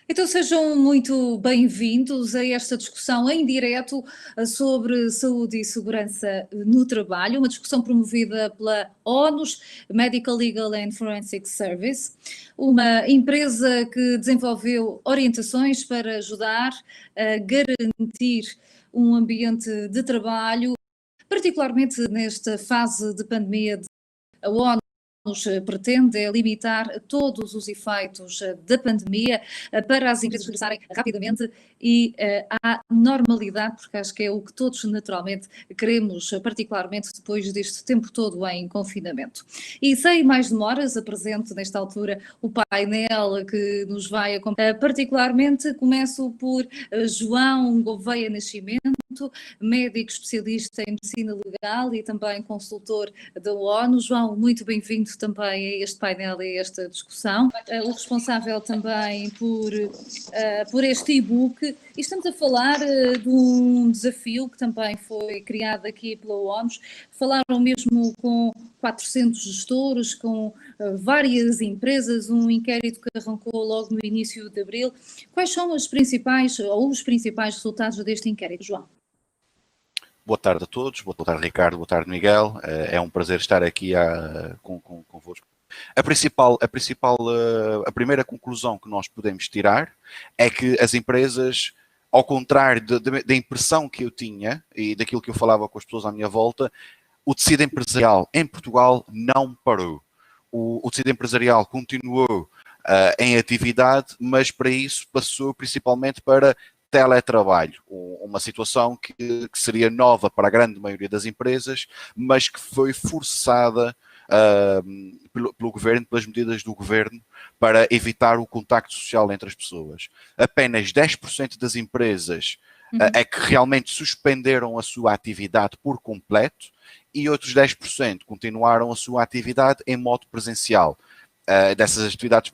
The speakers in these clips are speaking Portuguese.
Então sejam muito bem-vindos a esta discussão em direto sobre saúde e segurança no trabalho, uma discussão promovida pela ONUS, Medical Legal and Forensic Service, uma empresa que desenvolveu orientações para ajudar a garantir um ambiente de trabalho, particularmente nesta fase de pandemia. A ONU pretende limitar todos os efeitos da pandemia para as empresas regressarem rapidamente e à normalidade, porque acho que é o que todos naturalmente queremos, particularmente depois deste tempo todo em confinamento. E sem mais demoras, apresento nesta altura o painel que nos vai acompanhar. Particularmente começo por João Gouveia Nascimento, médico especialista em medicina legal e também consultor da ONU. João, muito bem-vindo também a este painel e a esta discussão. O responsável também por este e-book. E estamos a falar de um desafio que também foi criado aqui pela ONU. Falaram mesmo com 400 gestores, com várias empresas, um inquérito que arrancou logo no início de abril. Quais são as principais ou os principais resultados deste inquérito, João? Boa tarde a todos, boa tarde Ricardo, boa tarde Miguel, é um prazer estar aqui convosco. A primeira conclusão que nós podemos tirar é que as empresas, ao contrário da impressão que eu tinha e daquilo que eu falava com as pessoas à minha volta, o tecido empresarial em Portugal não parou. O tecido empresarial continuou em atividade, mas para isso passou principalmente para teletrabalho, uma situação que seria nova para a grande maioria das empresas, mas que foi forçada pelo governo, pelas medidas do governo, para evitar o contacto social entre as pessoas. Apenas 10% das empresas é que realmente suspenderam a sua atividade por completo e outros 10% continuaram a sua atividade em modo presencial. Dessas atividades,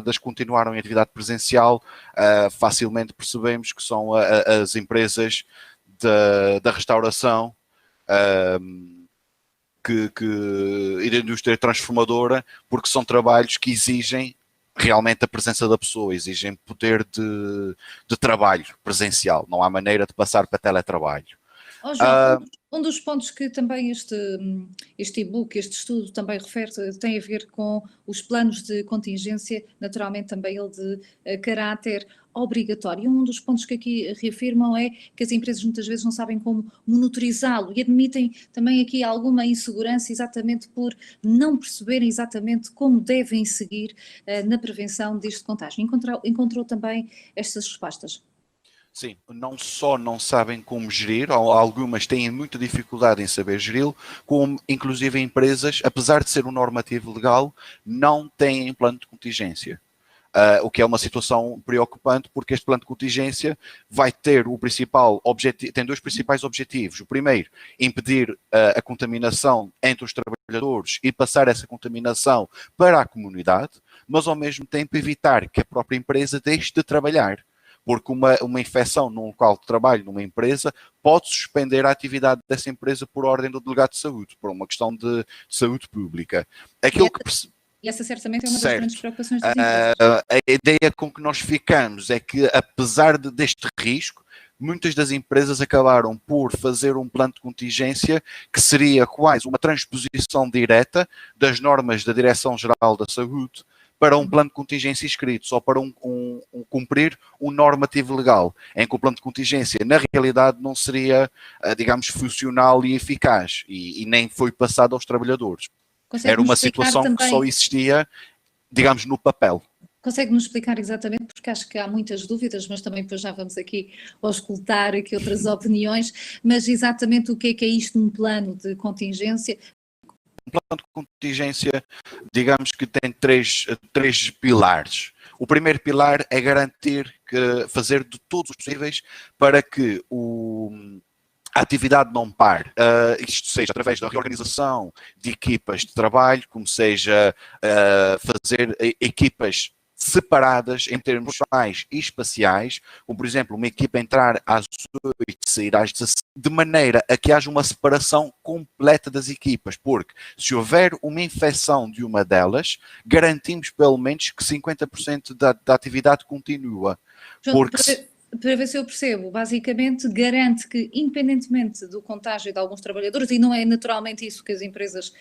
das que continuaram em atividade presencial, facilmente percebemos que são as empresas da restauração e da indústria transformadora, porque são trabalhos que exigem realmente a presença da pessoa, exigem poder de trabalho presencial, não há maneira de passar para teletrabalho. Oh, João, um dos pontos que também este e-book, este estudo também refere, tem a ver com os planos de contingência, naturalmente também ele de caráter obrigatório. Um dos pontos que aqui reafirmam é que as empresas muitas vezes não sabem como monitorizá-lo e admitem também aqui alguma insegurança exatamente por não perceberem exatamente como devem seguir na prevenção deste contágio. Encontrou também estas respostas? Sim, não só não sabem como gerir, algumas têm muita dificuldade em saber geri-lo, como inclusive empresas, apesar de ser um normativo legal, não têm plano de contingência. O que é uma situação preocupante, porque este plano de contingência vai ter o principal objetivo, tem dois principais objetivos. O primeiro, impedir a contaminação entre os trabalhadores e passar essa contaminação para a comunidade, mas ao mesmo tempo evitar que a própria empresa deixe de trabalhar. Porque uma infecção num local de trabalho, numa empresa, pode suspender a atividade dessa empresa por ordem do delegado de saúde, por uma questão de saúde pública. E essa certamente é uma das grandes preocupações das empresas. A ideia com que nós ficamos é que, apesar deste risco, muitas das empresas acabaram por fazer um plano de contingência que seria quase uma transposição direta das normas da Direção-Geral da Saúde para um plano de contingência escrito, só para cumprir um normativo legal, em que o plano de contingência, na realidade, não seria, digamos, funcional e eficaz, e nem foi passado aos trabalhadores. Era uma situação que só existia, digamos, no papel. Consegue-nos explicar exatamente, porque acho que há muitas dúvidas, mas também depois já vamos aqui auscultar aqui outras opiniões, mas exatamente o que é isto, um plano de contingência? Um plano de contingência, digamos que tem três pilares. O primeiro pilar é garantir fazer de todos os possíveis para que a atividade não pare, isto seja através da reorganização de equipas de trabalho, como seja fazer equipas separadas em termos mais e espaciais, como por exemplo uma equipa entrar às 8 e sair às 17, de maneira a que haja uma separação completa das equipas, porque se houver uma infecção de uma delas, garantimos pelo menos que 50% da atividade continua. Porque para ver se eu percebo, basicamente garante que, independentemente do contágio de alguns trabalhadores, e não é naturalmente isso que as empresas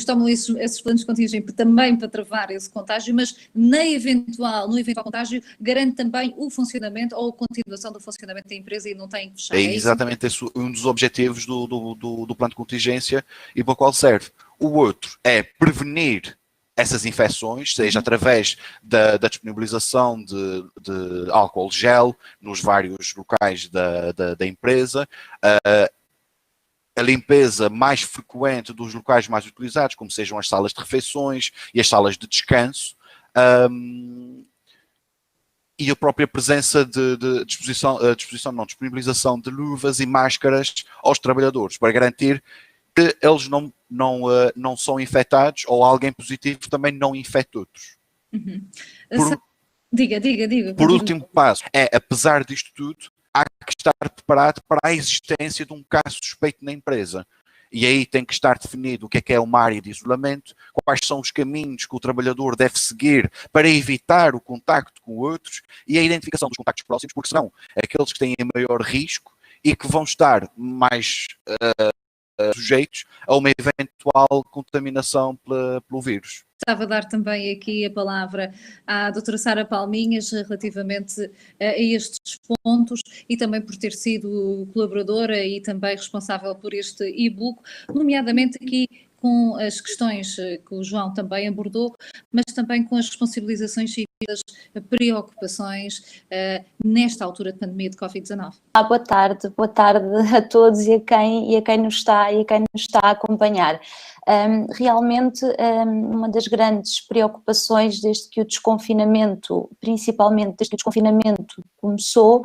tomam esses planos de contingência também para travar esse contágio, mas no eventual contágio, garante também o funcionamento ou a continuação do funcionamento da empresa e não tem que fechar. é exatamente esse um dos objetivos do plano de contingência e para o qual serve. O outro é prevenir essas infecções, seja através da disponibilização de álcool gel nos vários locais da empresa, a limpeza mais frequente dos locais mais utilizados, como sejam as salas de refeições e as de descanso, e a própria presença de disponibilização de luvas e máscaras aos trabalhadores, para garantir que eles não são infectados ou alguém positivo também não infecta outros. Diga. Por último passo, apesar disto tudo, há que estar preparado para a existência de um caso suspeito na empresa. E aí tem que estar definido o que é uma área de isolamento, quais são os caminhos que o trabalhador deve seguir para evitar o contacto com outros e a identificação dos contactos próximos, porque senão aqueles que têm maior risco e que vão estar mais sujeitos a uma eventual contaminação pelo vírus. Estava a dar também aqui a palavra à doutora Sara Palminhas relativamente a estes pontos e também por ter sido colaboradora e também responsável por este e-book, nomeadamente aqui com as questões que o João também abordou, mas também com as responsabilizações e as preocupações nesta altura de pandemia de Covid-19. Boa tarde a todos e a quem nos está a acompanhar. Realmente, uma das grandes preocupações desde que o desconfinamento, principalmente desde que o desconfinamento começou,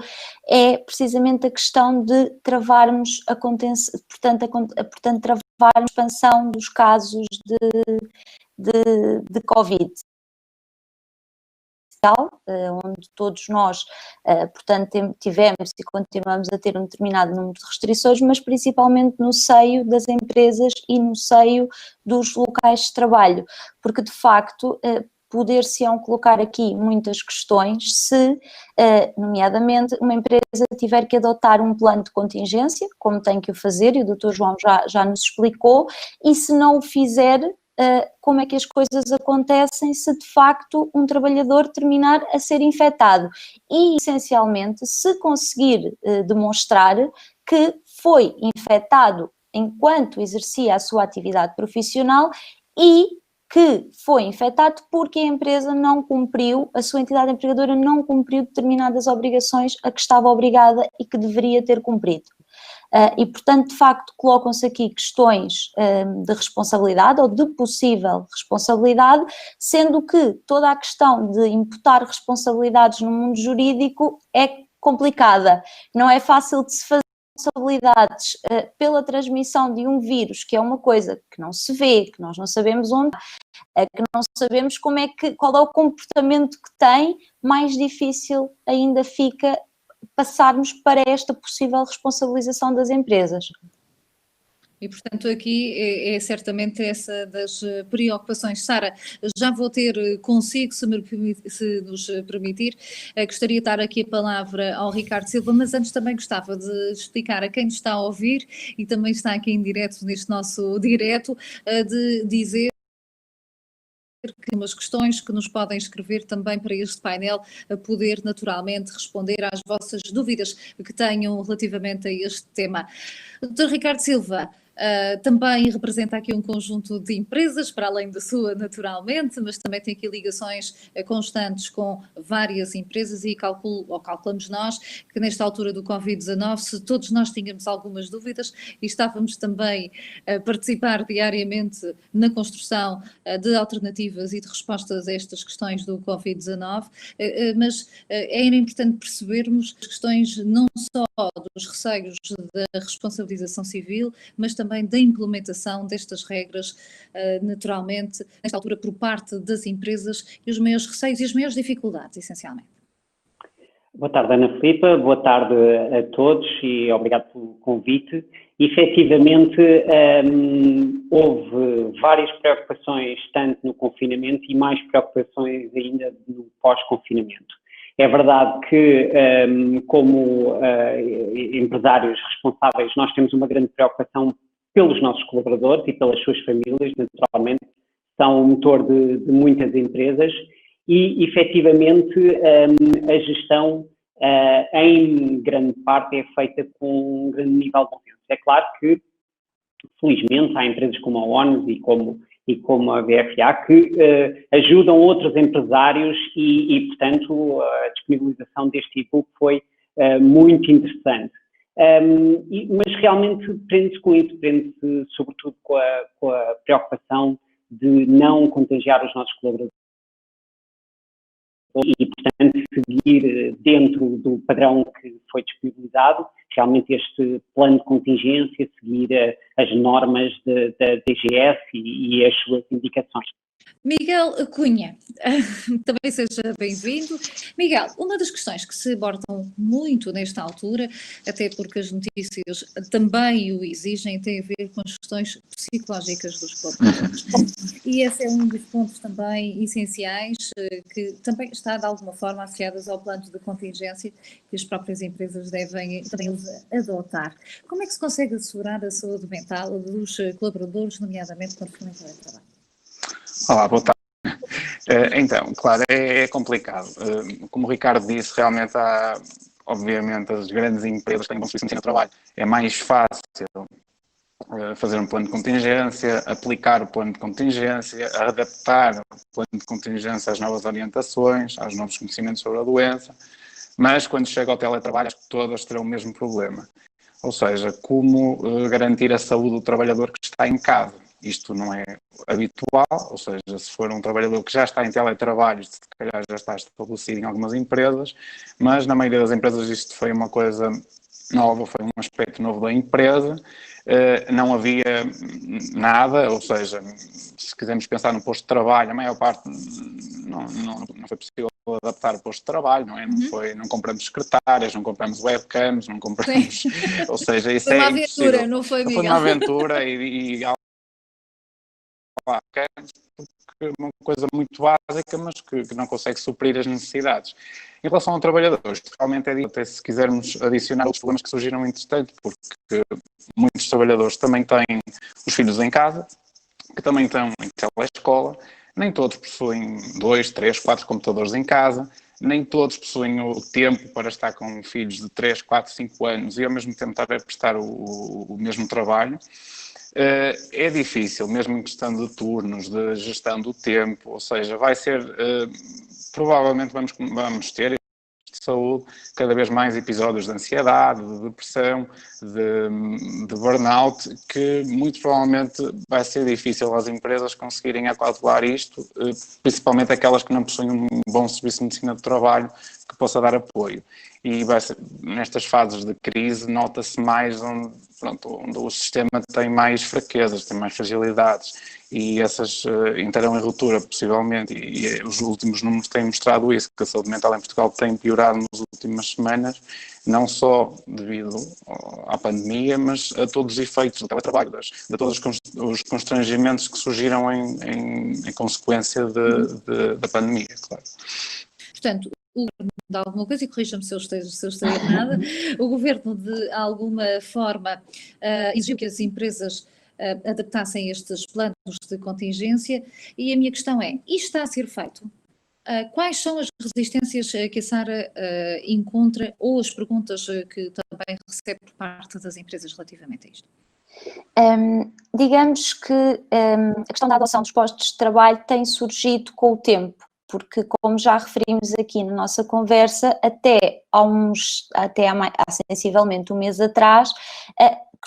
é precisamente a questão de travarmos a contenção, portanto travar a expansão dos casos de Covid. Onde todos nós, portanto, tivemos e continuamos a ter um determinado número de restrições, mas principalmente no seio das empresas e no seio dos locais de trabalho, porque de facto poder-se-ão colocar aqui muitas questões se, nomeadamente, uma empresa tiver que adotar um plano de contingência, como tem que o fazer, e o Dr. João já nos explicou, e se não o fizer, como é que as coisas acontecem se de facto um trabalhador terminar a ser infectado e, essencialmente, se conseguir demonstrar que foi infectado enquanto exercia a sua atividade profissional e que foi infectado porque a empresa não cumpriu, a sua entidade empregadora não cumpriu determinadas obrigações a que estava obrigada e que deveria ter cumprido. E, portanto, de facto, colocam-se aqui questões de responsabilidade ou de possível responsabilidade, sendo que toda a questão de imputar responsabilidades no mundo jurídico é complicada. Não é fácil de se fazer responsabilidades pela transmissão de um vírus, que é uma coisa que não se vê, que nós não sabemos onde, que não sabemos qual é o comportamento que tem, mais difícil ainda fica passarmos para esta possível responsabilização das empresas. E, portanto, aqui é certamente essa das preocupações. Sara, já vou ter consigo, se nos permitir, gostaria de dar aqui a palavra ao Ricardo Silva, mas antes também gostava de explicar a quem nos está a ouvir e também está aqui em direto, neste nosso direto, de dizer que umas questões que nos podem escrever também para este painel, a poder naturalmente responder às vossas dúvidas que tenham relativamente a este tema. Dr. Ricardo Silva, também representa aqui um conjunto de empresas, para além da sua naturalmente, mas também tem aqui ligações constantes com várias empresas e calculamos nós que nesta altura do Covid-19, se todos nós tínhamos algumas dúvidas e estávamos também a participar diariamente na construção de alternativas e de respostas a estas questões do Covid-19, mas era importante percebermos as questões não só dos receios da responsabilização civil, mas também da implementação destas regras, naturalmente, nesta altura, por parte das empresas, e os maiores receios e as maiores dificuldades, essencialmente. Boa tarde, Ana Filipa, boa tarde a todos e obrigado pelo convite. Efetivamente, houve várias preocupações, tanto no confinamento e mais preocupações ainda no pós-confinamento. É verdade que, como empresários responsáveis, nós temos uma grande preocupação pelos nossos colaboradores e pelas suas famílias, naturalmente, são o motor de muitas empresas e, efetivamente, a gestão, em grande parte, é feita com um grande nível de confiança. É claro que, felizmente, há empresas como a ONU e como a BFA que ajudam outros empresários e, portanto, a disponibilização deste e-book foi muito interessante. Mas realmente prende-se com isso, prende-se sobretudo com a preocupação de não contagiar os nossos colaboradores e, portanto, seguir dentro do padrão que foi disponibilizado, realmente este plano de contingência, seguir as normas da DGS e as suas indicações. Miguel Cunha, também seja bem-vindo. Miguel, uma das questões que se abordam muito nesta altura, até porque as notícias também o exigem, tem a ver com as questões psicológicas dos colaboradores. E esse é um dos pontos também essenciais, que também está de alguma forma associadas ao plano de contingência que as próprias empresas devem também adotar. Como é que se consegue assegurar a saúde mental dos colaboradores, nomeadamente quando forem para o trabalho? Olá, boa tarde. Então, claro, é complicado. Como o Ricardo disse, realmente há, obviamente, as grandes empresas têm um bom serviço de medicina do trabalho. É mais fácil fazer um plano de contingência, aplicar o plano de contingência, adaptar o plano de contingência às novas orientações, aos novos conhecimentos sobre a doença, mas quando chega ao teletrabalho, acho que todas terão o mesmo problema. Ou seja, como garantir a saúde do trabalhador que está em casa. Isto não é habitual, ou seja, se for um trabalhador que já está em teletrabalho, se calhar já está estabelecido em algumas empresas, mas na maioria das empresas isto foi uma coisa nova, foi um aspecto novo da empresa, não havia nada, ou seja, se quisermos pensar no posto de trabalho, a maior parte não foi possível adaptar o posto de trabalho, não é? Não compramos secretárias, não compramos webcams, não compramos, ou seja, isso foi uma é aventura, impossível. não foi, Miguel? Foi uma aventura e porque é uma coisa muito básica, mas que não consegue suprir as necessidades. Em relação ao trabalhadores, realmente é dito, até se quisermos adicionar os problemas que surgiram entretanto, porque muitos trabalhadores também têm os filhos em casa, que também estão em telescola, nem todos possuem 2, 3, 4 computadores em casa, nem todos possuem o tempo para estar com filhos de 3, 4, 5 anos e ao mesmo tempo estar a prestar o mesmo trabalho. É difícil, mesmo em questão de turnos, de gestão do tempo, ou seja, vai ser, provavelmente vamos ter de saúde, cada vez mais episódios de ansiedade, de depressão, de burnout, que muito provavelmente vai ser difícil às empresas conseguirem acautelar isto, principalmente aquelas que não possuem um bom serviço de medicina do trabalho que possa dar apoio. E vai ser, nestas fases de crise nota-se mais onde o sistema tem mais fraquezas, tem mais fragilidades e essas entrarão em ruptura possivelmente e os últimos números têm mostrado isso, que a saúde mental em Portugal tem piorado nas últimas semanas, não só devido à pandemia, mas a todos os efeitos do teletrabalho, de todos os constrangimentos que surgiram em consequência da pandemia, claro. Portanto, o governo de alguma coisa, e corrija-me se eu estou errada, o governo de alguma forma exigiu que as empresas adaptassem estes planos de contingência e a minha questão é, isto está a ser feito? Quais são as resistências que a Sara encontra ou as perguntas que também recebe por parte das empresas relativamente a isto? Digamos que a questão da adoção dos postos de trabalho tem surgido com o tempo, porque como já referimos aqui na nossa conversa, até há sensivelmente um mês atrás,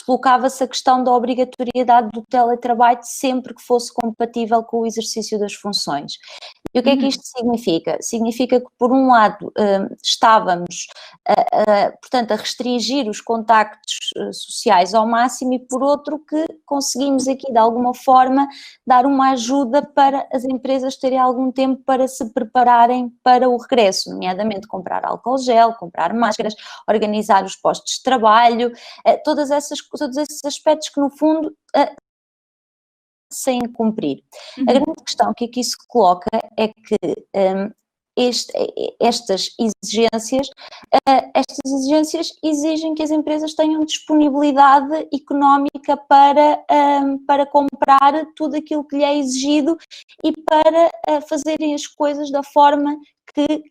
colocava-se a questão da obrigatoriedade do teletrabalho sempre que fosse compatível com o exercício das funções. E o que é que isto significa? Significa que, por um lado, estávamos, portanto, a restringir os contactos sociais ao máximo e, por outro, que conseguimos aqui, de alguma forma, dar uma ajuda para as empresas terem algum tempo para se prepararem para o regresso, nomeadamente comprar álcool gel, comprar máscaras, organizar os postos de trabalho, todos esses aspectos que, no fundo, sem cumprir. A grande questão que aqui se coloca é que estas exigências exigem que as empresas tenham disponibilidade económica para comprar tudo aquilo que lhe é exigido e para fazerem as coisas da forma que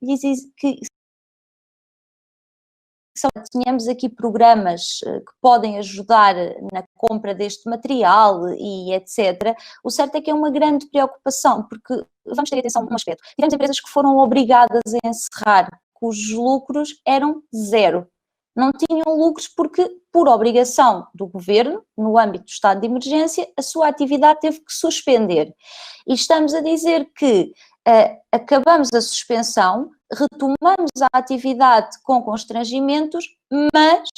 tenhamos aqui programas que podem ajudar na compra deste material e etc. O certo é que é uma grande preocupação, porque vamos ter atenção a um aspecto. Tivemos empresas que foram obrigadas a encerrar, cujos lucros eram zero. Não tinham lucros porque, por obrigação do governo, no âmbito do estado de emergência, a sua atividade teve que suspender. E estamos a dizer que acabamos a suspensão, retomamos a atividade com constrangimentos, mas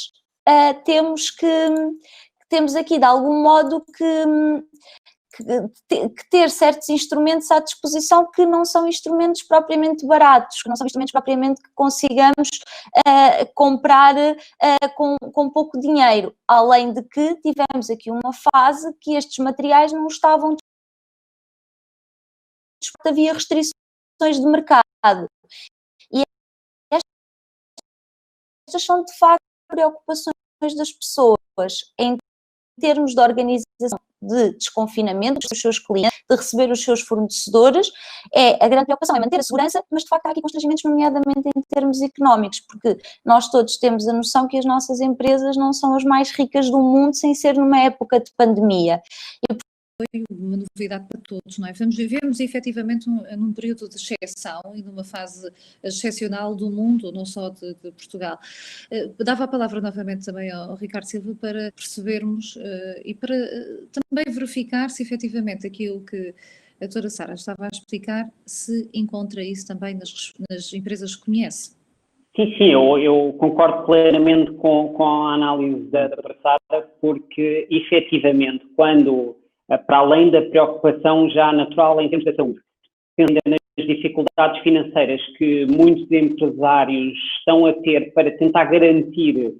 temos aqui de algum modo que ter certos instrumentos à disposição que não são instrumentos propriamente baratos, que não são instrumentos propriamente que consigamos comprar com pouco dinheiro, além de que tivemos aqui uma fase que estes materiais não estavam, havia restrições de mercado. E estas são de facto preocupações das pessoas em termos de organização de desconfinamento dos seus clientes, de receber os seus fornecedores. A grande preocupação é manter a segurança, mas de facto há aqui constrangimentos, nomeadamente em termos económicos, porque nós todos temos a noção que as nossas empresas não são as mais ricas do mundo sem ser numa época de pandemia. Foi uma novidade para todos, não é? Vivemos efetivamente num período de exceção e numa fase excepcional do mundo, não só de Portugal. Dava a palavra novamente também ao Ricardo Silva para percebermos e para também verificar se efetivamente aquilo que a doutora Sara estava a explicar se encontra isso também nas empresas que conhece. Sim, eu concordo plenamente com a análise da doutora Sara, porque efetivamente quando, para além da preocupação já natural em termos da saúde, ainda nas dificuldades financeiras que muitos empresários estão a ter para tentar garantir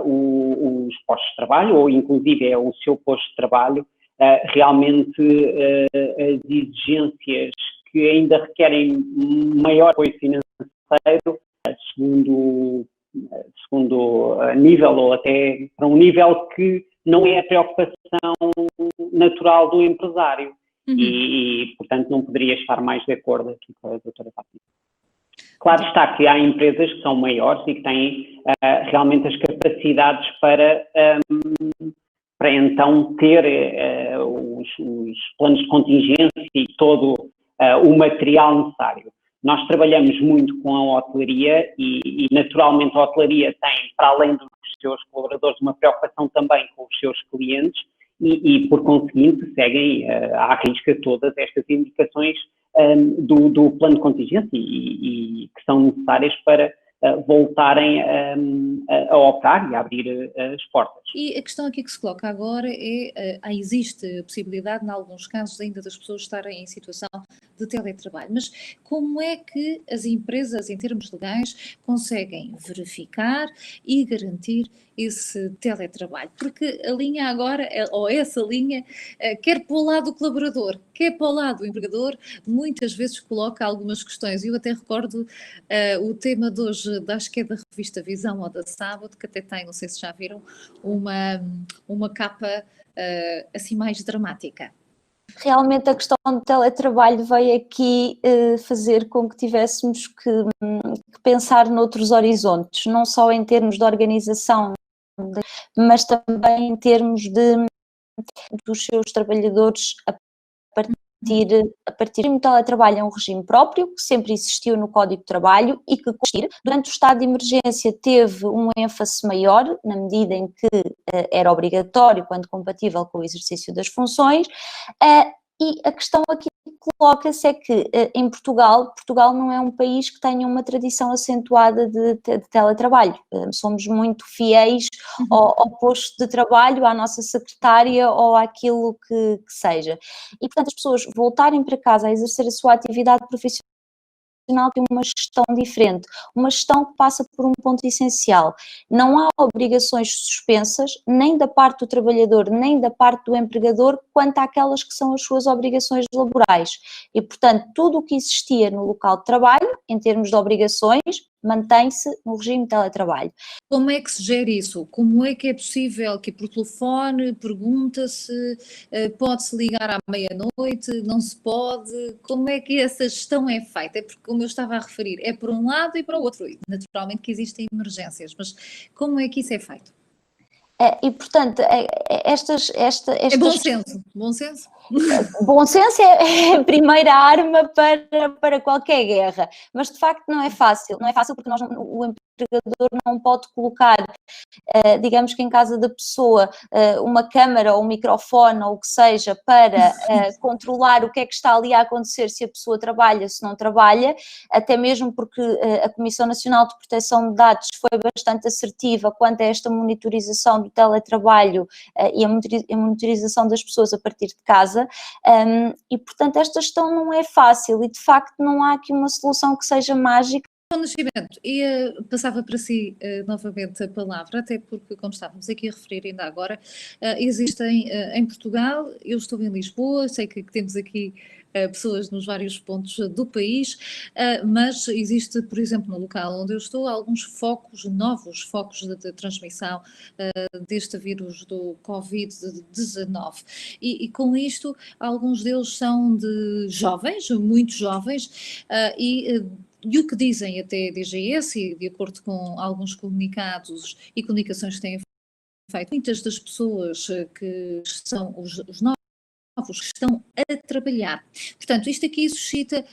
os postos de trabalho, ou inclusive o seu posto de trabalho, realmente as exigências que ainda requerem maior apoio financeiro, segundo nível, ou até para um nível que não é a preocupação natural do empresário. E, portanto, não poderia estar mais de acordo aqui com a doutora Fátima. Claro está que há empresas que são maiores e que têm realmente as capacidades para então ter os planos de contingência e todo o material necessário. Nós trabalhamos muito com a hotelaria e naturalmente a hotelaria tem, para além dos seus colaboradores, uma preocupação também com os seus clientes e por conseguinte, seguem à risca todas estas indicações do plano de contingência e que são necessárias para voltarem a operar e a abrir as portas. E a questão aqui que se coloca agora é, existe a possibilidade, em alguns casos, ainda das pessoas estarem em situação de teletrabalho, mas como é que as empresas, em termos legais, conseguem verificar e garantir esse teletrabalho? Porque a linha agora, ou essa linha, quer para o lado do colaborador, quer para o lado do empregador, muitas vezes coloca algumas questões. Eu até recordo o tema de hoje, acho que é da revista Visão ou da Sábado, que até tem, não sei se já viram, uma capa assim mais dramática. Realmente a questão do teletrabalho veio aqui fazer com que tivéssemos que pensar noutros horizontes, não só em termos de organização, mas também em termos dos seus trabalhadores a a partir do teletrabalho é um regime próprio, que sempre existiu no Código de Trabalho e que, durante o estado de emergência, teve um ênfase maior, na medida em que era obrigatório, quando compatível com o exercício das funções, e a questão aqui que coloca-se é que em Portugal não é um país que tenha uma tradição acentuada de teletrabalho. Somos muito fiéis ao posto de trabalho, à nossa secretária ou àquilo que seja. E, portanto, as pessoas voltarem para casa a exercer a sua atividade profissional tem uma gestão diferente, uma gestão que passa por um ponto essencial. Não há obrigações suspensas, nem da parte do trabalhador, nem da parte do empregador, quanto àquelas que são as suas obrigações laborais. E, portanto, tudo o que existia no local de trabalho, em termos de obrigações, mantém-se no regime de teletrabalho. Como é que se gera isso? Como é que é possível que por telefone pergunta-se, pode-se ligar à meia-noite, não se pode? Como é que essa gestão é feita? É porque, como eu estava a referir, é para um lado e para o outro. E, naturalmente que existem emergências, mas como é que isso é feito? E, portanto, estas... É bom senso, bom senso. Bom senso é a primeira arma para qualquer guerra, mas de facto não é fácil porque o empregador não pode colocar, digamos que em casa da pessoa, uma câmara ou um microfone ou o que seja para controlar o que é que está ali a acontecer, se a pessoa trabalha, se não trabalha, até mesmo porque a Comissão Nacional de Proteção de Dados foi bastante assertiva quanto a esta monitorização do teletrabalho e a monitorização das pessoas a partir de casa. E, portanto, esta gestão não é fácil e, de facto, não há aqui uma solução que seja mágica. Nascimento, e passava para si novamente a palavra, até porque, como estávamos aqui a referir ainda agora, existem em Portugal, eu estou em Lisboa, sei que temos aqui pessoas nos vários pontos do país, mas existe, por exemplo, no local onde eu estou, alguns novos focos de transmissão deste vírus do Covid-19. E com isto, alguns deles são de jovens, muito jovens, e o que dizem até a DGS, e de acordo com alguns comunicados e comunicações que têm feito, muitas das pessoas que são os novos que estão a trabalhar. Portanto, isto aqui suscita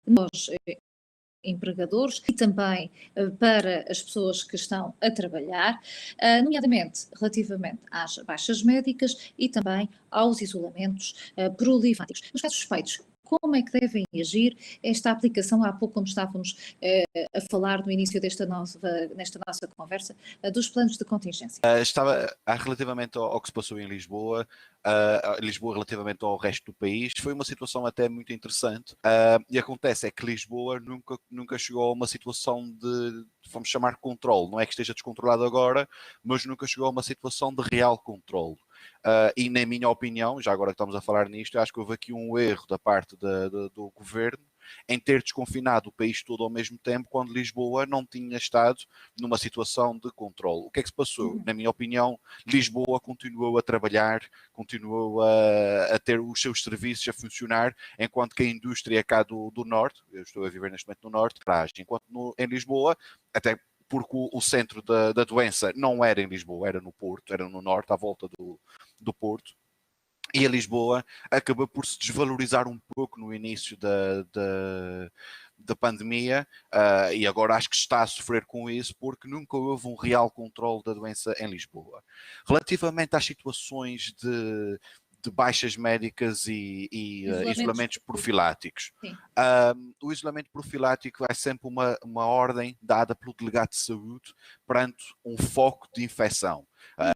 nós, empregadores, e também para as pessoas que estão a trabalhar, nomeadamente relativamente às baixas médicas e também aos isolamentos prolifáticos. Nos casos suspeitos, como é que devem agir esta aplicação? Há pouco, como estávamos a falar no início nesta nossa conversa, dos planos de contingência. Estava relativamente ao que se passou em Lisboa, relativamente ao resto do país, foi uma situação até muito interessante. E acontece é que Lisboa nunca chegou a uma situação de, vamos chamar, controle. Não é que esteja descontrolado agora, mas nunca chegou a uma situação de real controle. E na minha opinião, já agora que estamos a falar nisto, acho que houve aqui um erro da parte do governo em ter desconfinado o país todo ao mesmo tempo, quando Lisboa não tinha estado numa situação de controle. O que é que se passou? Na minha opinião, Lisboa continuou a trabalhar, continuou a ter os seus serviços a funcionar, enquanto que a indústria cá do norte, eu estou a viver neste momento no norte, enquanto em Lisboa, até porque o centro da doença não era em Lisboa, era no Porto, era no norte, à volta do Porto. E a Lisboa acabou por se desvalorizar um pouco no início da pandemia, e agora acho que está a sofrer com isso porque nunca houve um real controle da doença em Lisboa. Relativamente às situações de baixas médicas e isolamentos profiláticos. O isolamento profilático é sempre uma ordem dada pelo delegado de saúde perante um foco de infecção.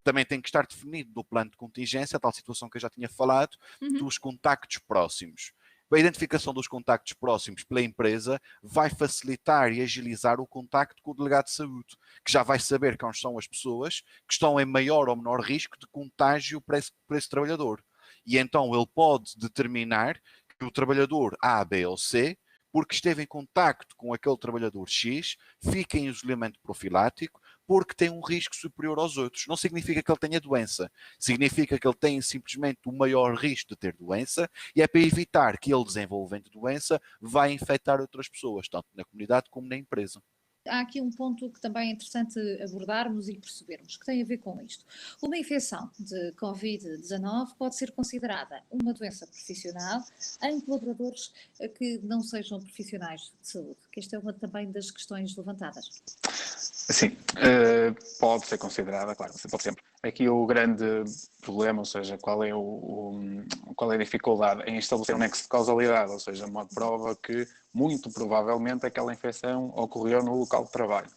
Também tem que estar definido no plano de contingência, a tal situação que eu já tinha falado, dos contactos próximos. A identificação dos contactos próximos pela empresa vai facilitar e agilizar o contacto com o delegado de saúde, que já vai saber quais são as pessoas que estão em maior ou menor risco de contágio para esse trabalhador. E então ele pode determinar que o trabalhador A, B ou C, porque esteve em contacto com aquele trabalhador X, fica em isolamento profilático, porque tem um risco superior aos outros. Não significa que ele tenha doença, significa que ele tem simplesmente o maior risco de ter doença, e é para evitar que ele, desenvolvendo doença, vai infectar outras pessoas, tanto na comunidade como na empresa. Há aqui um ponto que também é interessante abordarmos e percebermos, que tem a ver com isto. Uma infecção de Covid-19 pode ser considerada uma doença profissional em colaboradores que não sejam profissionais de saúde, que esta é uma também das questões levantadas. Sim, pode ser considerada, claro, pode sempre. Aqui o grande problema, ou seja, qual é a dificuldade em estabelecer um nexo de causalidade, ou seja, uma prova que muito provavelmente aquela infecção ocorreu no local de trabalho.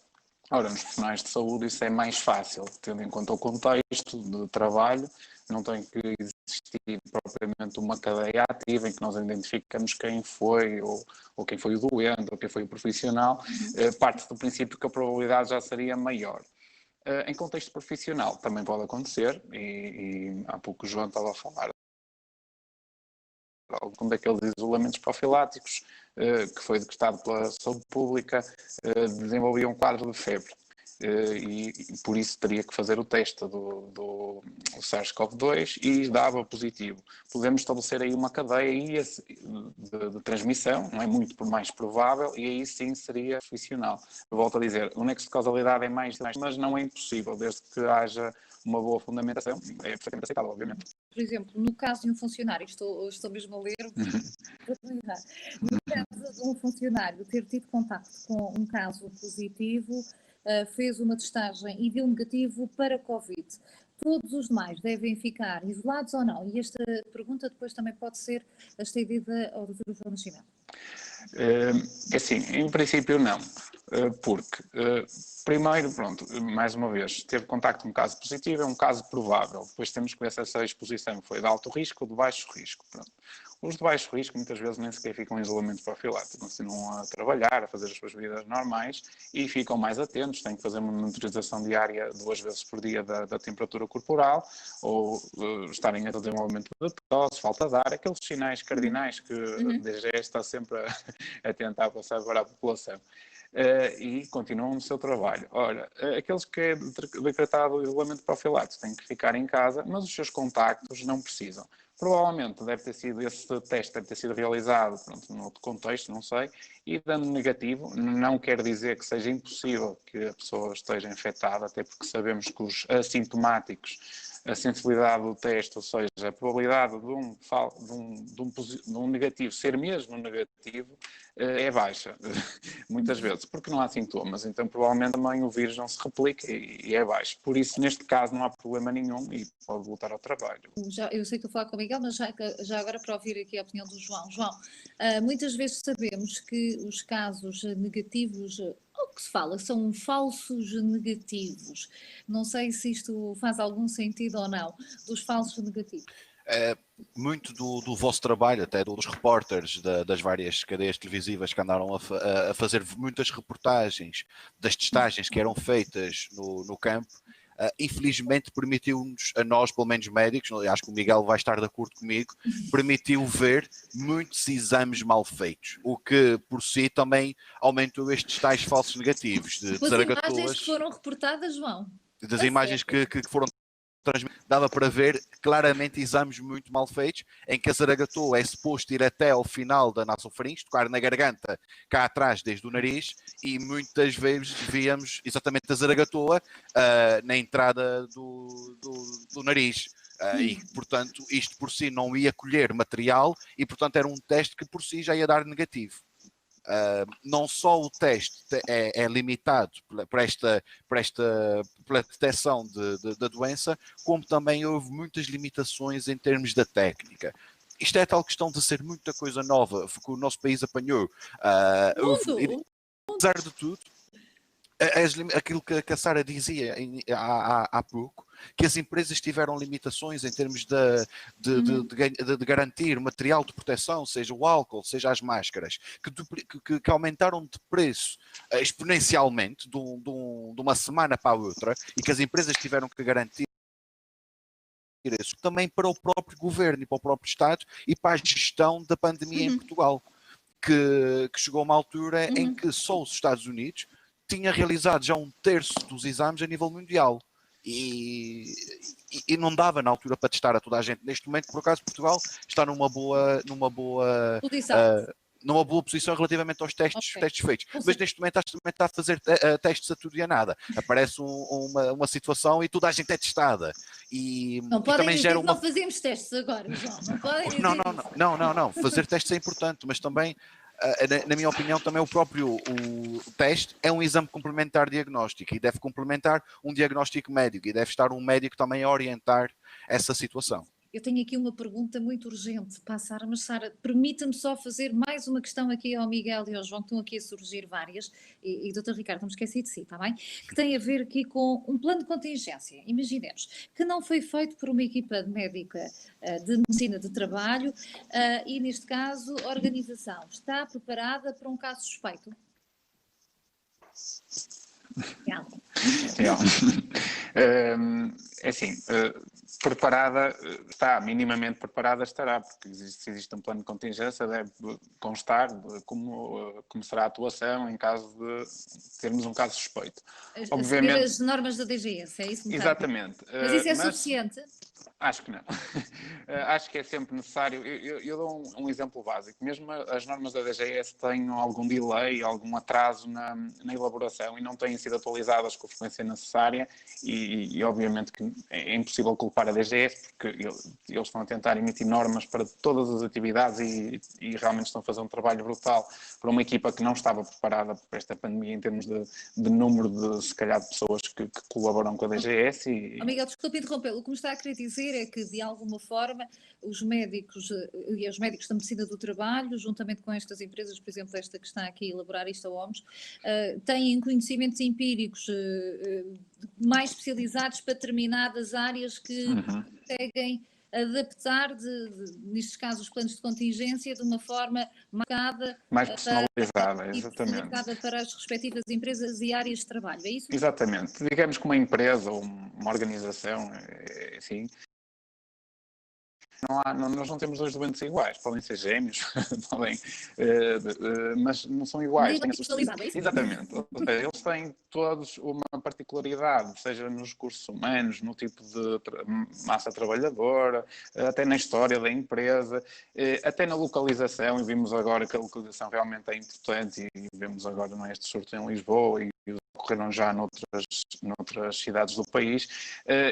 Ora, nos profissionais de saúde isso é mais fácil, tendo em conta o contexto de trabalho, não tem que existir propriamente uma cadeia ativa em que nós identificamos quem foi, ou quem foi o doente, ou quem foi o profissional, parte do princípio que a probabilidade já seria maior. Em contexto profissional também pode acontecer, e há pouco o João estava a falar algum daqueles isolamentos profiláticos que foi decretado pela saúde pública, desenvolvia um quadro de febre. E por isso teria que fazer o teste do SARS-CoV-2 e dava positivo. Podemos estabelecer aí uma cadeia de transmissão, não é muito mais provável, e aí sim seria profissional. Eu volto a dizer, o nexo de causalidade é mais, mas não é impossível, desde que haja uma boa fundamentação, é perfeitamente aceitável, obviamente. Por exemplo, no caso de um funcionário, estou mesmo a ler, no caso de um funcionário ter tido contacto com um caso positivo, fez uma testagem e deu negativo para Covid. Todos os demais devem ficar isolados ou não? E esta pergunta depois também pode ser estendida ao Dr. João Nascimento. É assim, em princípio não, porque primeiro, pronto, mais uma vez, teve contacto com um caso positivo, é um caso provável, depois temos que ver se essa exposição foi de alto risco ou de baixo risco, pronto. Os de baixo risco muitas vezes nem sequer ficam em isolamento profilático, continuam a trabalhar, a fazer as suas vidas normais e ficam mais atentos, têm que fazer uma monitorização diária 2 vezes por dia da temperatura corporal ou estarem a desenvolvimento de tosse, falta de ar, aqueles sinais cardinais que a DGE está sempre a tentar passar para a população. E continuam no seu trabalho. Ora, aqueles que é decretado o isolamento profilático têm que ficar em casa, mas os seus contactos não precisam. Provavelmente esse teste deve ter sido realizado, pronto, num outro contexto, não sei, e dando negativo, não quer dizer que seja impossível que a pessoa esteja infectada, até porque sabemos que os assintomáticos, a sensibilidade do teste, ou seja, a probabilidade de um negativo ser mesmo negativo, é baixa, muitas vezes, porque não há sintomas, então provavelmente também o vírus não se replica e é baixo. Por isso, neste caso, não há problema nenhum e pode voltar ao trabalho. Eu sei que estou a falar com o Miguel, mas já agora para ouvir aqui a opinião do João. João, muitas vezes sabemos que os casos negativos, o que se fala, são falsos negativos. Não sei se isto faz algum sentido ou não, dos falsos negativos. Muito do vosso trabalho, até dos repórteres das várias cadeias televisivas que andaram a fazer muitas reportagens das testagens que eram feitas no campo, infelizmente permitiu-nos, a nós, pelo menos médicos, acho que o Miguel vai estar de acordo comigo, permitiu ver muitos exames mal feitos, o que por si também aumentou estes tais falsos negativos. Das imagens que foram reportadas, João. Das imagens que foram dava para ver claramente exames muito mal feitos, em que a zaragatua é suposto ir até ao final da nasofaringe, tocar na garganta, cá atrás, desde o nariz, e muitas vezes víamos exatamente a zaragatua na entrada do nariz. E, portanto, isto por si não ia colher material e, portanto, era um teste que por si já ia dar negativo. Não só o teste é limitado pela detecção da doença, como também houve muitas limitações em termos da técnica. Isto é a tal questão de ser muita coisa nova que o nosso país apanhou. Apesar de tudo, aquilo que a Sara dizia há pouco, que as empresas tiveram limitações em termos de garantir material de proteção, seja o álcool, seja as máscaras, que aumentaram de preço exponencialmente de uma semana para a outra, e que as empresas tiveram que garantir isso também para o próprio governo e para o próprio Estado e para a gestão da pandemia em Portugal, que chegou a uma altura em que só os Estados Unidos tinha realizado já 1/3 dos exames a nível mundial e não dava na altura para testar a toda a gente. Neste momento, por acaso, Portugal está numa boa numa boa posição relativamente aos testes, Ok. testes feitos. Mas neste momento acho que também está a fazer testes a tudo e a nada. Aparece uma situação e toda a gente é testada. E Não podem também dizer gera que não fazemos testes agora, João. Não podem dizer Não. Fazer testes é importante, mas também, na minha opinião, também o teste é um exame complementar diagnóstico e deve complementar um diagnóstico médico e deve estar um médico também a orientar essa situação. Eu tenho aqui uma pergunta muito urgente para a Sara, mas Sara, permita-me só fazer mais uma questão aqui ao Miguel e ao João, que estão aqui a surgir várias, e Dr. Ricardo, não me esqueci de si, está bem? Que tem a ver aqui com um plano de contingência. Imaginemos que não foi feito por uma equipa médica de medicina de trabalho e, neste caso, a organização está preparada para um caso suspeito? Miguel. É assim, preparada, minimamente preparada estará, porque se existe um plano de contingência, deve constar de como será a atuação em caso de termos um caso suspeito. Seguir as normas da DGS, é isso? Exatamente. Mas isso é suficiente? Acho que não. Acho que é sempre necessário. Eu dou um exemplo básico. Mesmo as normas da DGS tenham algum delay, algum atraso na elaboração e não têm sido atualizadas com a frequência necessária e obviamente que é impossível culpar a DGS porque eles estão a tentar emitir normas para todas as atividades e realmente estão a fazer um trabalho brutal para uma equipa que não estava preparada para esta pandemia em termos de número de, se calhar, de pessoas que colaboram com a DGS. Miguel, desculpe interrompê-lo. O que me está a querer dizer é que, de alguma forma, os médicos da medicina do trabalho, juntamente com estas empresas, por exemplo, esta que está aqui a elaborar isto a OMS, têm conhecimentos empíricos mais especializados para determinadas áreas que conseguem adaptar, nestes casos, os planos de contingência de uma forma marcada, mais personalizada, exatamente. Para as respectivas empresas e áreas de trabalho, é isso? Exatamente. Digamos que uma empresa ou uma organização, assim, nós não temos dois doentes iguais, podem ser gêmeos, mas não são iguais. Exatamente. Ou seja, eles têm todos uma particularidade, seja nos recursos humanos, no tipo de massa trabalhadora, até na história da empresa, até na localização, e vimos agora que a localização realmente é importante, e vemos agora este surto em Lisboa e ocorreram já noutras cidades do país.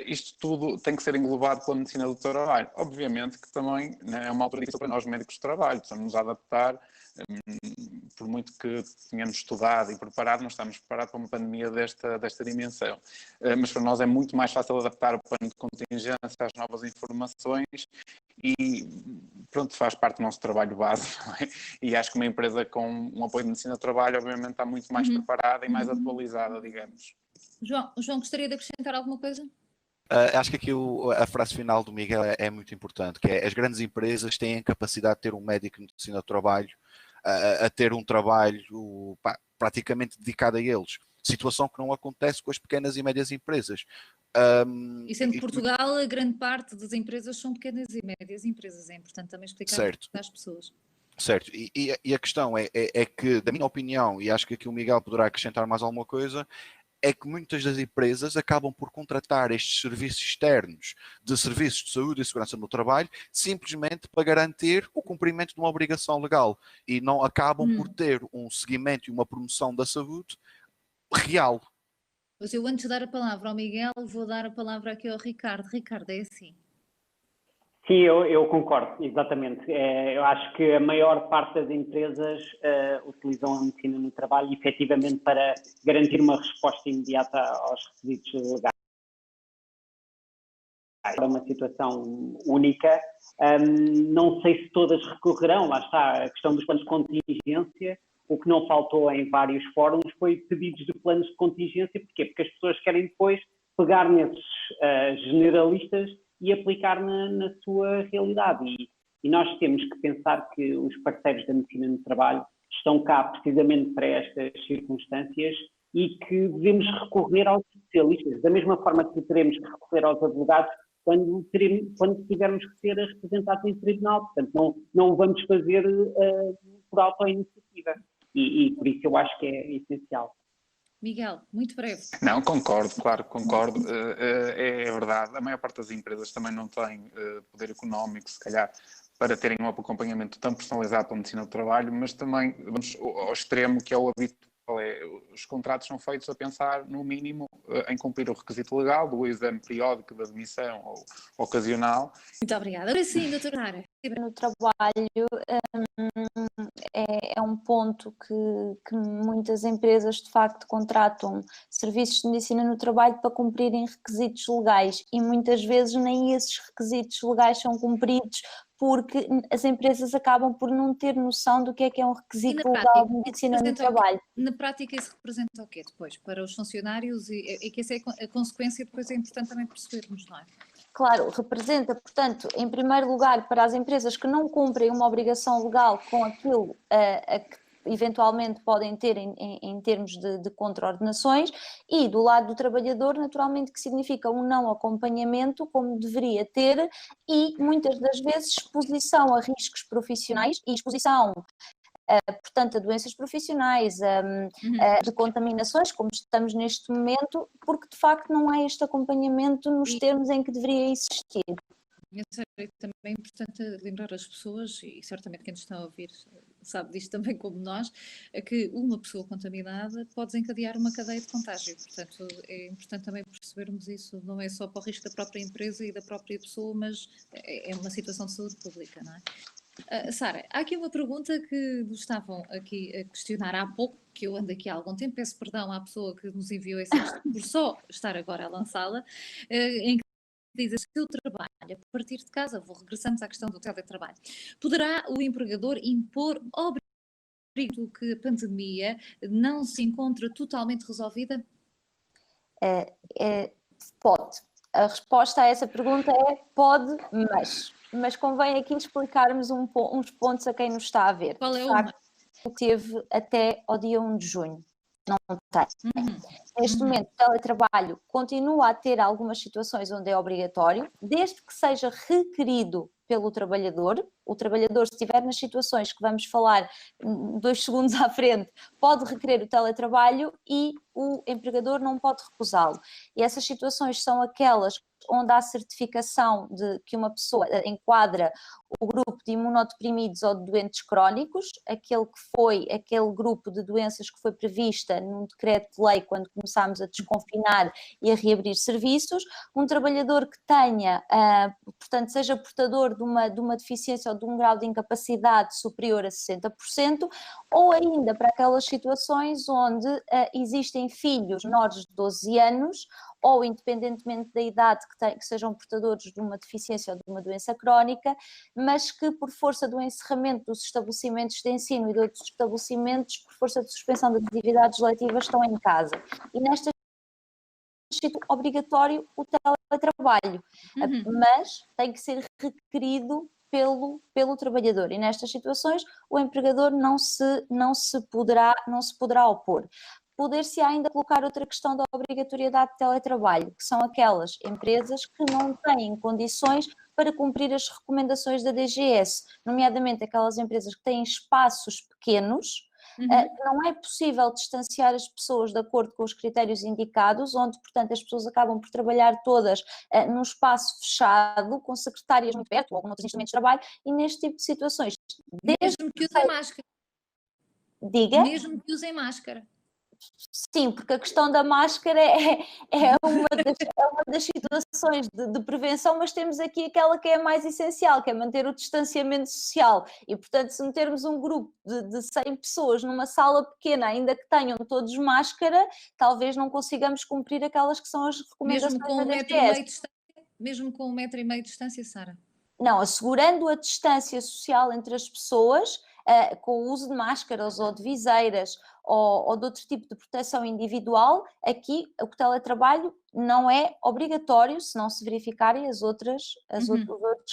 Isto tudo tem que ser englobado pela medicina do trabalho. Obviamente que também, né, é uma altura difícil para nós médicos de trabalho, precisamos nos adaptar, por muito que tenhamos estudado e preparado, não estamos preparados para uma pandemia desta dimensão. Mas para nós é muito mais fácil adaptar o plano de contingência às novas informações e pronto, faz parte do nosso trabalho base, não é? E acho que uma empresa com um apoio de medicina do trabalho obviamente está muito mais preparada e mais atualizada, digamos. João, gostaria de acrescentar alguma coisa? Acho que aqui a frase final do Miguel é muito importante, que é: as grandes empresas têm a capacidade de ter um médico de medicina do trabalho, a ter um trabalho praticamente dedicado a eles. Situação que não acontece com as pequenas e médias empresas. E sendo que Portugal, a grande parte das empresas são pequenas e médias empresas, é importante também explicar às pessoas. Certo, e a questão é que, da minha opinião, e acho que aqui o Miguel poderá acrescentar mais alguma coisa, é que muitas das empresas acabam por contratar estes serviços externos de serviços de saúde e segurança no trabalho simplesmente para garantir o cumprimento de uma obrigação legal e não acabam por ter um seguimento e uma promoção da saúde real. Mas eu, antes de dar a palavra ao Miguel, vou dar a palavra aqui ao Ricardo. Ricardo, é assim? Sim, eu concordo, exatamente. Eu acho que a maior parte das empresas utilizam a medicina no trabalho efetivamente para garantir uma resposta imediata aos requisitos legais. É uma situação única. Não sei se todas recorrerão, lá está a questão dos planos de contingência. O que não faltou em vários fóruns foi pedidos de planos de contingência. Porquê? Porque as pessoas querem depois pegar nesses generalistas e aplicar na sua realidade. E nós temos que pensar que os parceiros da medicina no trabalho estão cá precisamente para estas circunstâncias e que devemos recorrer aos especialistas, da mesma forma que teremos que recorrer aos advogados quando tivermos que ser representados em tribunal. Portanto, não o vamos fazer por auto-iniciativa. E por isso eu acho que é essencial. Miguel, muito breve. Não, concordo, claro que concordo. É verdade, a maior parte das empresas também não tem poder económico, se calhar, para terem um acompanhamento tão personalizado pela medicina do trabalho, mas também vamos ao extremo que é o habitual. Os contratos são feitos a pensar, no mínimo, em cumprir o requisito legal do exame periódico de admissão ou ocasional. Muito obrigada. Agora sim, doutora Sara. No trabalho é um ponto que muitas empresas de facto contratam serviços de medicina no trabalho para cumprirem requisitos legais e muitas vezes nem esses requisitos legais são cumpridos porque as empresas acabam por não ter noção do que é um requisito legal de medicina no trabalho. Na prática isso representa o quê depois para os funcionários e que essa é a consequência depois é importante também percebermos, não é? Claro, representa, portanto, em primeiro lugar, para as empresas que não cumprem uma obrigação legal com aquilo a que eventualmente podem ter em termos de contraordenações, e do lado do trabalhador, naturalmente, que significa um não acompanhamento como deveria ter e muitas das vezes exposição a riscos profissionais e exposição portanto, a doenças profissionais, de contaminações, como estamos neste momento, porque de facto não há este acompanhamento nos termos em que deveria existir. É também importante lembrar as pessoas, e certamente quem nos está a ouvir sabe disto também como nós, que uma pessoa contaminada pode desencadear uma cadeia de contágio. Portanto, é importante também percebermos isso, não é só para o risco da própria empresa e da própria pessoa, mas é uma situação de saúde pública, não é? Sara, há aqui uma pergunta que nos estavam aqui a questionar há pouco, que eu ando aqui há algum tempo, peço perdão à pessoa que nos enviou essa questão por só estar agora a lançá-la, em que diz: se eu trabalho a partir de casa, regressamos à questão do teletrabalho, poderá o empregador impor obrigatoriamente que a pandemia não se encontra totalmente resolvida? Pode. A resposta a essa pergunta é pode, mas convém aqui explicarmos uns pontos a quem nos está a ver. Qual é de facto, teve até ao dia 1 de junho. Não tem. Neste momento, o teletrabalho continua a ter algumas situações onde é obrigatório, desde que seja requerido pelo trabalhador. O trabalhador, se estiver nas situações que vamos falar 2 segundos à frente, pode requerer o teletrabalho e o empregador não pode recusá-lo. E essas situações são aquelas onde há certificação de que uma pessoa enquadra o grupo de imunodeprimidos ou de doentes crónicos, aquele grupo de doenças que foi prevista num decreto de lei quando começámos a desconfinar e a reabrir serviços. Um trabalhador que tenha, portanto, seja portador de uma deficiência ou de um grau de incapacidade superior a 60%, ou ainda para aquelas situações onde existem filhos menores de 12 anos, ou independentemente da idade que sejam portadores de uma deficiência ou de uma doença crónica, mas que por força do encerramento dos estabelecimentos de ensino e de outros estabelecimentos, por força de suspensão das atividades letivas, estão em casa. E nestas obrigatório o teletrabalho, mas tem que ser requerido pelo trabalhador, e nestas situações o empregador não se poderá opor. Poder-se ainda colocar outra questão da obrigatoriedade de teletrabalho, que são aquelas empresas que não têm condições para cumprir as recomendações da DGS, nomeadamente aquelas empresas que têm espaços pequenos, não é possível distanciar as pessoas de acordo com os critérios indicados, onde, portanto, as pessoas acabam por trabalhar todas num espaço fechado, com secretárias muito perto, ou com outros instrumentos de trabalho, e neste tipo de situações... Mesmo que usem máscara. Diga? Mesmo que usem máscara. Sim, porque a questão da máscara é uma das situações de prevenção, mas temos aqui aquela que é a mais essencial, que é manter o distanciamento social. E, portanto, se metermos um grupo de 100 pessoas numa sala pequena, ainda que tenham todos máscara, talvez não consigamos cumprir aquelas que são as recomendações mesmo com da 1,5 DGS. metro de distância? Mesmo com 1,5 metro de distância, Sara? Não, assegurando a distância social entre as pessoas, com o uso de máscaras ou de viseiras ou de outro tipo de proteção individual, aqui o teletrabalho não é obrigatório se não se verificarem os outros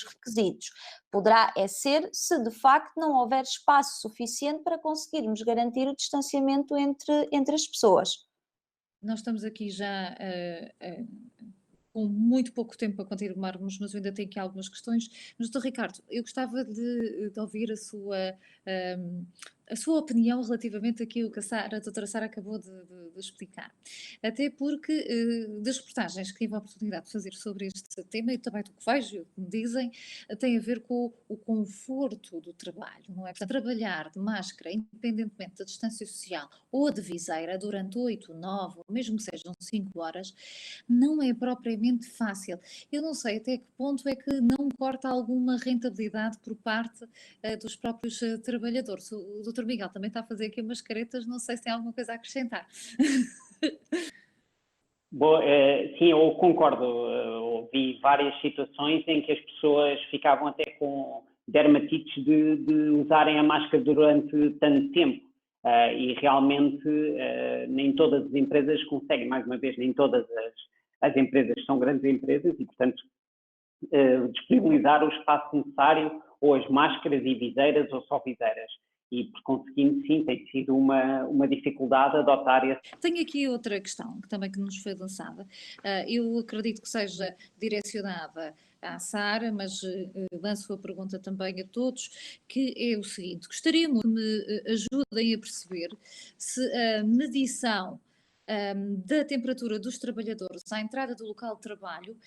requisitos. Poderá ser se de facto não houver espaço suficiente para conseguirmos garantir o distanciamento entre as pessoas. Nós estamos aqui já com muito pouco tempo para continuarmos, mas eu ainda tenho aqui algumas questões. Mas, Dr. Ricardo, eu gostava de ouvir a sua a sua opinião relativamente àquilo que a doutora Sara acabou de explicar. Até porque das reportagens que tive a oportunidade de fazer sobre este tema e também do que vejo e o que me dizem, tem a ver com o conforto do trabalho, não é? Portanto, trabalhar de máscara, independentemente da distância social ou de viseira, durante 8, 9, ou mesmo que sejam 5 horas, não é propriamente fácil. Eu não sei até que ponto é que não corta alguma rentabilidade por parte dos próprios trabalhadores. O Dr. Miguel também está a fazer aqui umas caretas, não sei se tem alguma coisa a acrescentar. Bom, sim, eu concordo. Ouvi várias situações em que as pessoas ficavam até com dermatites de usarem a máscara durante tanto tempo. E realmente nem todas as empresas conseguem, mais uma vez, nem todas as empresas são grandes empresas e, portanto, disponibilizar o espaço necessário, ou as máscaras e viseiras, ou só viseiras. E, por conseguinte, sim, tem sido uma dificuldade adotar esse. Tenho aqui outra questão que também que nos foi lançada. Eu acredito que seja direcionada à Sara, mas lanço a pergunta também a todos, que é o seguinte: gostaria muito que me ajudem a perceber se a medição da temperatura dos trabalhadores à entrada do local de trabalho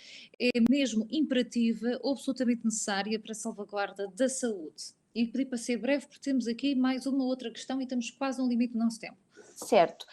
é mesmo imperativa ou absolutamente necessária para a salvaguarda da saúde. E pedi para ser breve, porque temos aqui mais uma outra questão e estamos quase no limite do nosso tempo. Certo.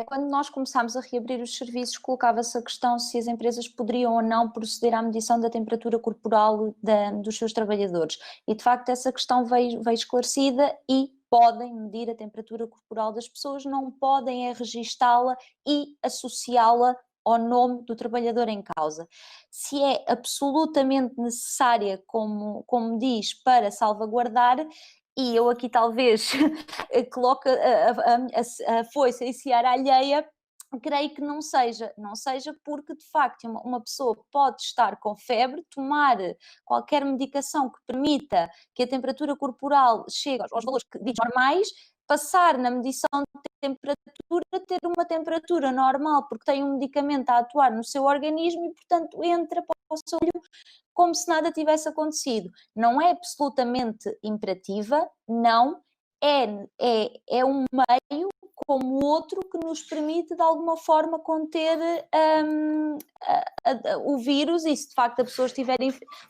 Quando nós começámos a reabrir os serviços, colocava-se a questão se as empresas poderiam ou não proceder à medição da temperatura corporal dos seus trabalhadores. E, de facto, essa questão veio esclarecida e podem medir a temperatura corporal das pessoas, não podem registá-la e associá-la ao nome do trabalhador em causa. Se é absolutamente necessária, como diz, para salvaguardar, e eu aqui talvez coloque a foice a enfiar a alheia, creio que não seja porque de facto uma pessoa pode estar com febre, tomar qualquer medicação que permita que a temperatura corporal chegue aos valores ditos normais, passar na medição de temperatura, ter uma temperatura normal porque tem um medicamento a atuar no seu organismo e portanto entra para o seu olho como se nada tivesse acontecido. Não é absolutamente imperativa, não, é um meio como outro que nos permite de alguma forma conter o vírus, e se de facto a pessoa estiver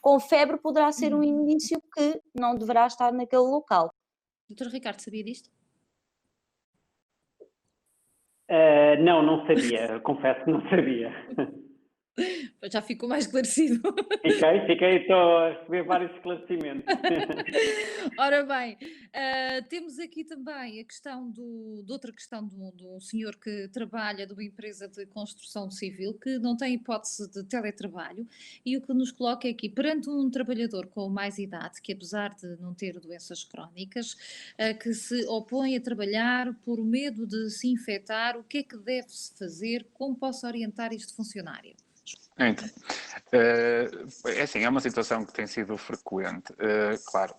com febre poderá ser um indício que não deverá estar naquele local. Doutor Ricardo, sabia disto? Não sabia, confesso que não sabia. Já ficou mais esclarecido. Fiquei, estou a receber vários esclarecimentos. Ora bem, temos aqui também a questão de outra questão do senhor que trabalha de uma empresa de construção civil que não tem hipótese de teletrabalho e o que nos coloca é aqui, perante um trabalhador com mais idade, que apesar de não ter doenças crónicas, que se opõe a trabalhar por medo de se infectar, o que é que deve-se fazer? Como posso orientar este funcionário? Então, é assim, é uma situação que tem sido frequente. Claro,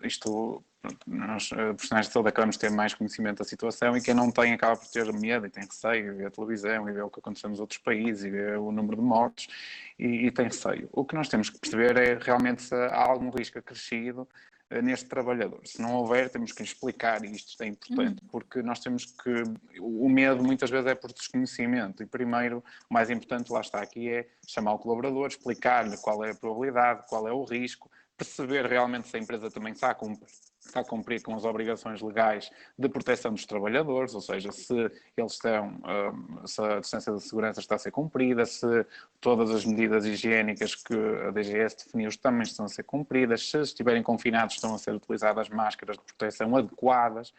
isto, nós, profissionais de saúde, acabamos de ter mais conhecimento da situação e quem não tem acaba por ter medo e tem receio, e vê a televisão e vê o que aconteceu nos outros países e vê o número de mortes e tem receio. O que nós temos que perceber é realmente se há algum risco acrescido neste trabalhador. Se não houver, temos que explicar, e isto é importante, porque nós temos que... O medo muitas vezes é por desconhecimento, e primeiro, o mais importante, lá está aqui, é chamar o colaborador, explicar-lhe qual é a probabilidade, qual é o risco, perceber realmente se a empresa também está a cumprir com as obrigações legais de proteção dos trabalhadores, ou seja, se eles estão, se a distância de segurança está a ser cumprida, se todas as medidas higiênicas que a DGS definiu também estão a ser cumpridas, se estiverem confinados estão a ser utilizadas máscaras de proteção adequadas.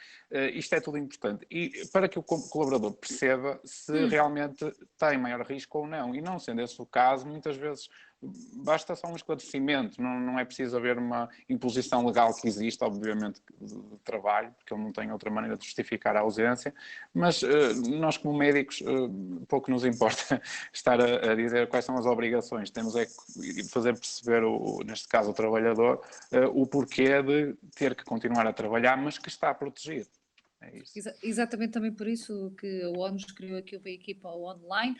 Isto é tudo importante. E para que o colaborador perceba se realmente tem maior risco ou não. E não sendo esse o caso, muitas vezes basta só um esclarecimento, não é preciso haver uma imposição legal que existe, obviamente, de trabalho, porque ele não tem outra maneira de justificar a ausência, mas nós como médicos pouco nos importa estar a dizer quais são as obrigações, temos é que fazer perceber, neste caso o trabalhador, o porquê de ter que continuar a trabalhar, mas que está protegido. É isso. Exatamente também por isso que a ONU criou aqui uma equipa online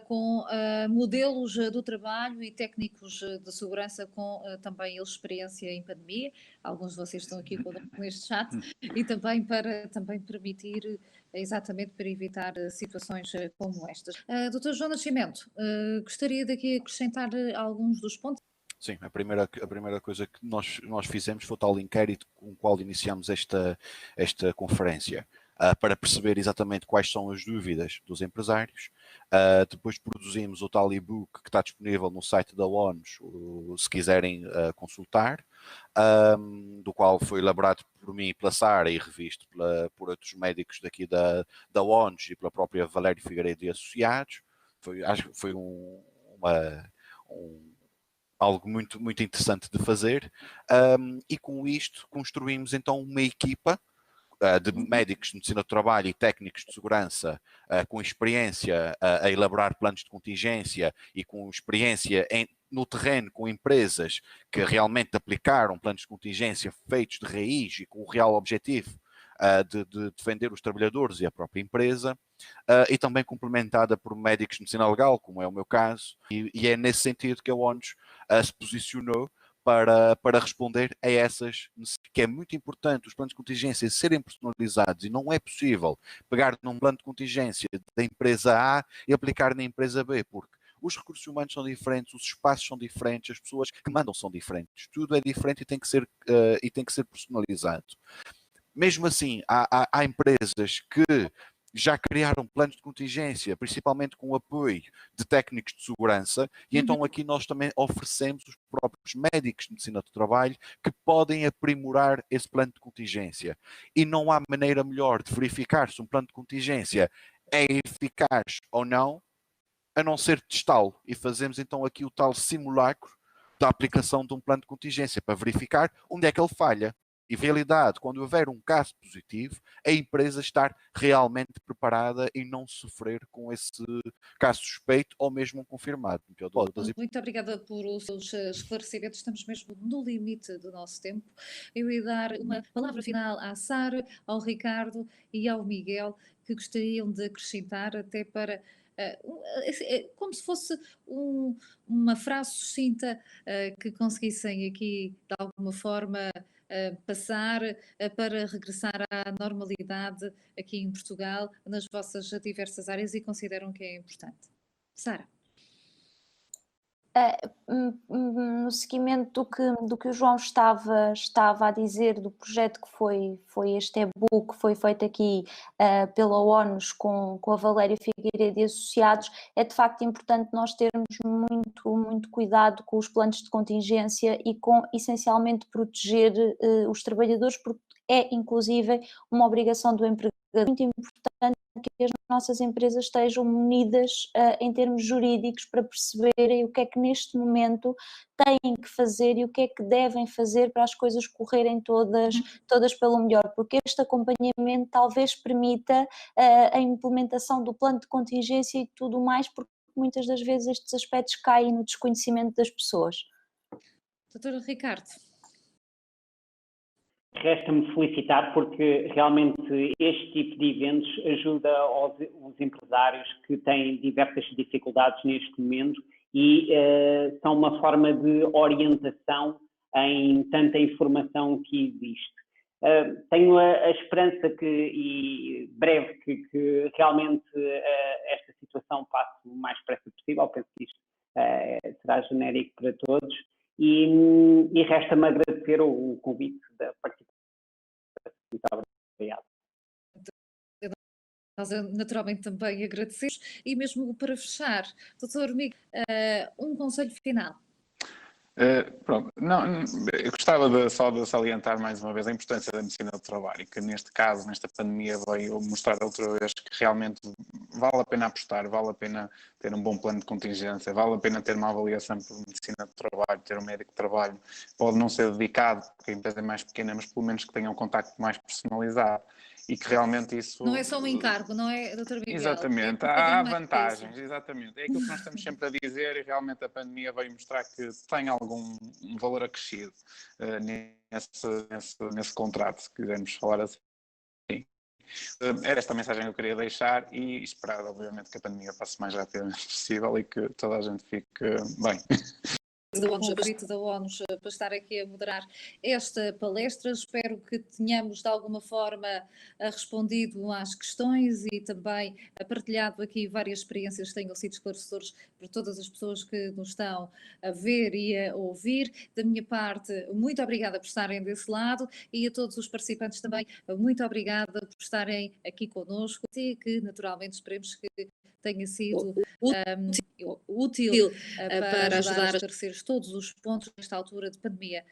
com modelos do trabalho e técnicos de segurança com também eles experiência em pandemia. Alguns de vocês estão aqui connosco neste chat e também para também permitir exatamente para evitar situações como estas. Dr. João Nascimento, gostaria daqui acrescentar alguns dos pontos. Sim, a primeira coisa que nós fizemos foi o tal inquérito com o qual iniciamos esta conferência, para perceber exatamente quais são as dúvidas dos empresários. Depois produzimos o tal e-book que está disponível no site da ONU, se quiserem consultar, do qual foi elaborado por mim e pela Sara e revisto por outros médicos daqui da ONU e pela própria Valério Figueiredo e Associados. Acho que foi algo muito, muito interessante de fazer, e com isto construímos então uma equipa de médicos de medicina do trabalho e técnicos de segurança com experiência a elaborar planos de contingência e com experiência no terreno com empresas que realmente aplicaram planos de contingência feitos de raiz e com o real objetivo de defender os trabalhadores e a própria empresa, e também complementada por médicos de medicina legal, como é o meu caso, e é nesse sentido que a ONU se posicionou para responder a essas necessidades, que é muito importante os planos de contingência serem personalizados e não é possível pegar num plano de contingência da empresa A e aplicar na empresa B, porque os recursos humanos são diferentes, os espaços são diferentes, as pessoas que mandam são diferentes, tudo é diferente e tem que ser personalizado. Mesmo assim, há empresas que já criaram planos de contingência, principalmente com o apoio de técnicos de segurança, e então aqui nós também oferecemos os próprios médicos de medicina do trabalho que podem aprimorar esse plano de contingência. E não há maneira melhor de verificar se um plano de contingência é eficaz ou não, a não ser testá-lo. E fazemos então aqui o tal simulacro da aplicação de um plano de contingência para verificar onde é que ele falha. E validade, quando houver um caso positivo, a empresa estar realmente preparada e não sofrer com esse caso suspeito ou mesmo confirmado. Muito obrigada por os seus esclarecimentos. Estamos mesmo no limite do nosso tempo. Eu ia dar uma palavra final à Sara, ao Ricardo e ao Miguel, que gostariam de acrescentar até para como se fosse uma frase sucinta que conseguissem aqui de alguma forma passar para regressar à normalidade aqui em Portugal, nas vossas diversas áreas e consideram que é importante. Sara. No seguimento do que o João estava a dizer, do projeto que foi este e-book, que foi feito aqui pela ONU com a Valéria Figueiredo e Associados, é de facto importante nós termos muito cuidado com os planos de contingência e com, essencialmente, proteger os trabalhadores, porque é, inclusive, uma obrigação do empregador. Muito importante que as nossas empresas estejam munidas em termos jurídicos para perceberem o que é que neste momento têm que fazer e o que é que devem fazer para as coisas correrem todas pelo melhor, porque este acompanhamento talvez permita a implementação do plano de contingência e tudo mais, porque muitas das vezes estes aspectos caem no desconhecimento das pessoas. Doutora Ricardo. Resta-me felicitar porque realmente este tipo de eventos ajuda os empresários que têm diversas dificuldades neste momento e são uma forma de orientação em tanta informação que existe. Tenho a esperança e breve que realmente esta situação passe o mais depressa possível. Penso que isto será genérico para todos. E resta-me agradecer o convite da participação. Muito obrigado. Nós naturalmente também agradecemos. E mesmo para fechar, doutor Miguel, um conselho final. Pronto, eu gostava só de salientar mais uma vez a importância da medicina do trabalho, que neste caso, nesta pandemia, veio mostrar outra vez que realmente vale a pena apostar, vale a pena ter um bom plano de contingência, vale a pena ter uma avaliação por medicina do trabalho, ter um médico de trabalho, pode não ser dedicado, porque a empresa é mais pequena, mas pelo menos que tenha um contacto mais personalizado e que realmente isso... Não é só um encargo, não é, doutor Miguel? Exatamente, é há vantagens, exatamente. É aquilo que nós estamos sempre a dizer e realmente a pandemia veio mostrar que tem algum valor acrescido nesse contrato, se quisermos falar assim. Era esta a mensagem que eu queria deixar e esperar, obviamente, que a pandemia passe o mais rapidamente possível e que toda a gente fique bem. O convite da ONU para estar aqui a moderar esta palestra. Espero que tenhamos de alguma forma respondido às questões e também partilhado aqui várias experiências que tenham sido esclarecedores para todas as pessoas que nos estão a ver e a ouvir. Da minha parte, muito obrigada por estarem desse lado e a todos os participantes também, muito obrigada por estarem aqui connosco e que naturalmente esperemos que tenha sido útil para ajudar a esclarecer todos os pontos nesta altura de pandemia.